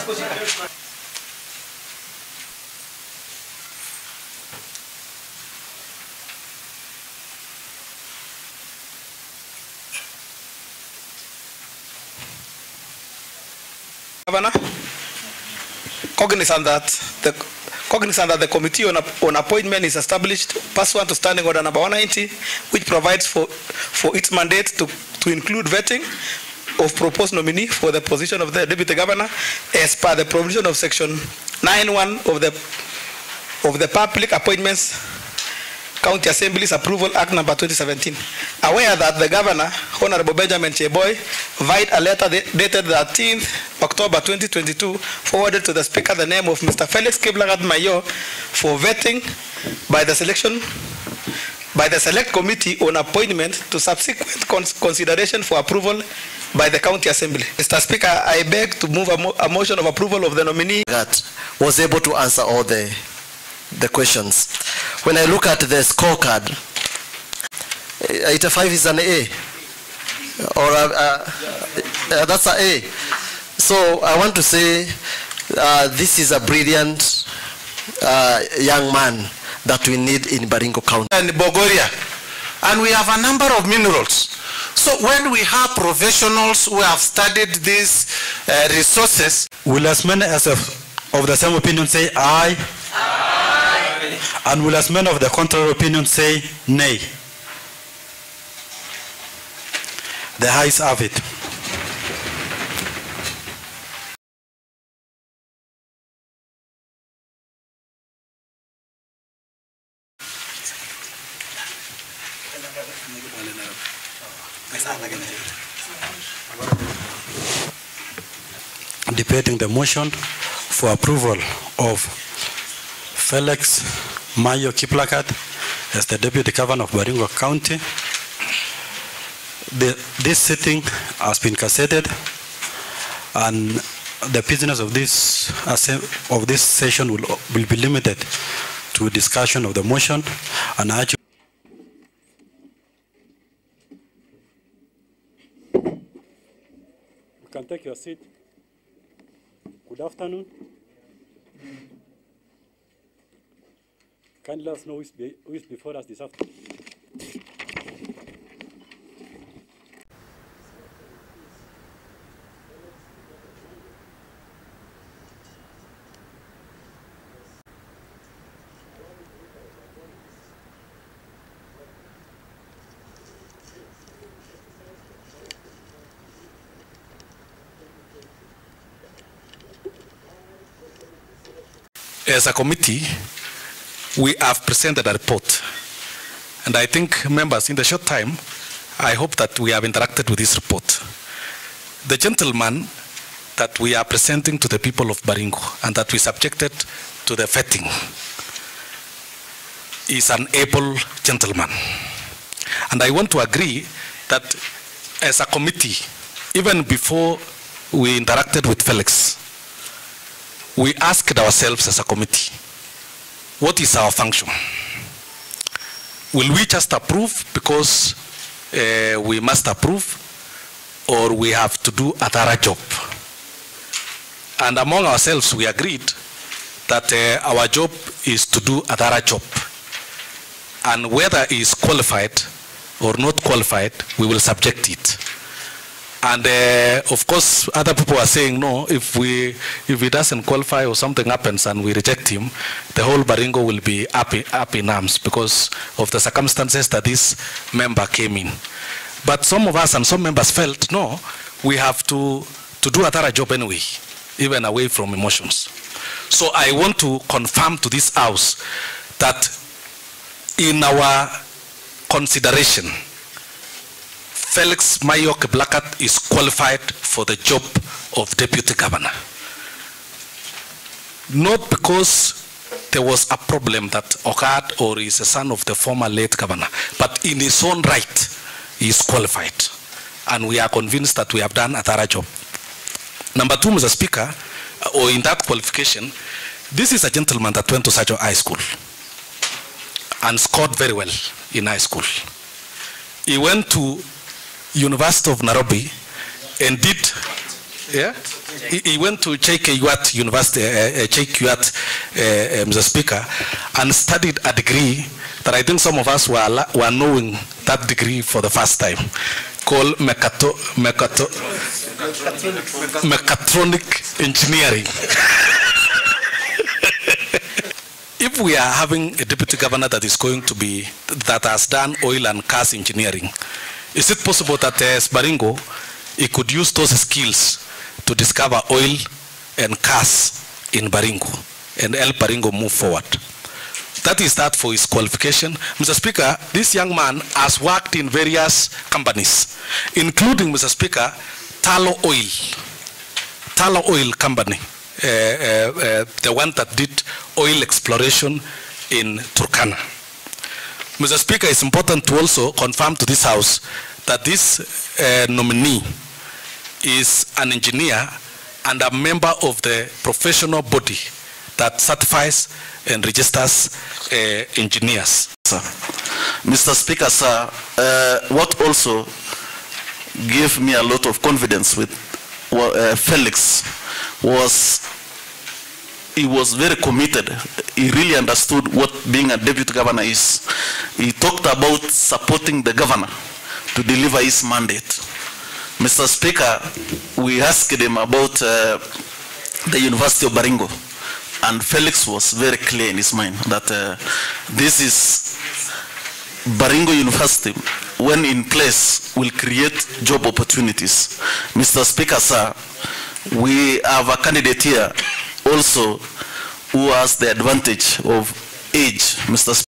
Governor, cognizant that the committee on appointment is established pursuant to Standing Order number 190, which provides for its mandate to include vetting of proposed nominee for the position of the Deputy Governor as per the provision of Section 9(1) of the Public Appointments County Assembly's Approval Act number 2017. Aware that the Governor, Honorable Benjamin Cheboy, via a letter dated 13th October 2022, forwarded to the Speaker the name of Mr. Felix Kiblagat Mayo for vetting by the Select Committee on Appointment to subsequent consideration for approval by the County Assembly. Mr. Speaker, I beg to move a motion of approval of the nominee that was able to answer all the questions. When I look at the scorecard, 85 is an A, or that's an A. So I want to say this is a brilliant young man that we need in Baringo County. And Bogoria. And we have a number of minerals. So when we have professionals who have studied these resources, will as many as of the same opinion say aye? Aye. And will as many of the contrary opinion say nay? The ayes have it. Debating the motion for approval of Felix Mayo Kiplagat as the Deputy Governor of Baringo County. This sitting has been cassetted, and the business of this session will be limited to discussion of the motion. And I you can take your seat. Good afternoon. Kindly let us know who is before us this afternoon. As a committee, we have presented a report, and I think members, in the short time, I hope that we have interacted with this report. The gentleman that we are presenting to the people of Baringo and that we subjected to the vetting is an able gentleman. And I want to agree that as a committee, even before we interacted with Felix, we asked ourselves as a committee, what is our function? Will we just approve because we must approve, or we have to do a thorough job? And among ourselves, we agreed that our job is to do a thorough job. And whether he is qualified or not qualified, we will subject it. And of course, other people are saying, no, if he doesn't qualify or something happens and we reject him, the whole Baringo will be up in arms because of the circumstances that this member came in. But some of us and some members felt, no, we have to do a thorough job anyway, even away from emotions. So I want to confirm to this house that in our consideration, Felix Mayo Kiplagat is qualified for the job of Deputy Governor. Not because there was a problem that occurred or is a son of the former late governor, but in his own right, he is qualified. And we are convinced that we have done a thorough job. Number two, Mr. Speaker, or in that qualification, this is a gentleman that went to Sajo High School and scored very well in high school. He went to University of Nairobi and did, yeah? He went to JKUAT University, JKUAT, Mr. Speaker, and studied a degree that I think some of us were knowing that degree for the first time, called mechatronic engineering. If we are having a deputy governor that is going to be, that has done oil and gas engineering, is it possible that Baringo, he could use those skills to discover oil and gas in Baringo and help Baringo move forward? That is that for his qualification. Mr. Speaker, this young man has worked in various companies, including, Mr. Speaker, Talo Oil Company, the one that did oil exploration in Turkana. Mr. Speaker, it's important to also confirm to this House that this nominee is an engineer and a member of the professional body that certifies and registers engineers. Sir. Mr. Speaker, sir, what also gave me a lot of confidence with Felix was he was very committed. He really understood what being a deputy governor is. He talked about supporting the governor to deliver his mandate. Mr. Speaker, we asked him about the University of Baringo, and Felix was very clear in his mind that this is Baringo University, when in place, will create job opportunities. Mr. Speaker, sir, we have a candidate here also who has the advantage of age, Mr. Speaker.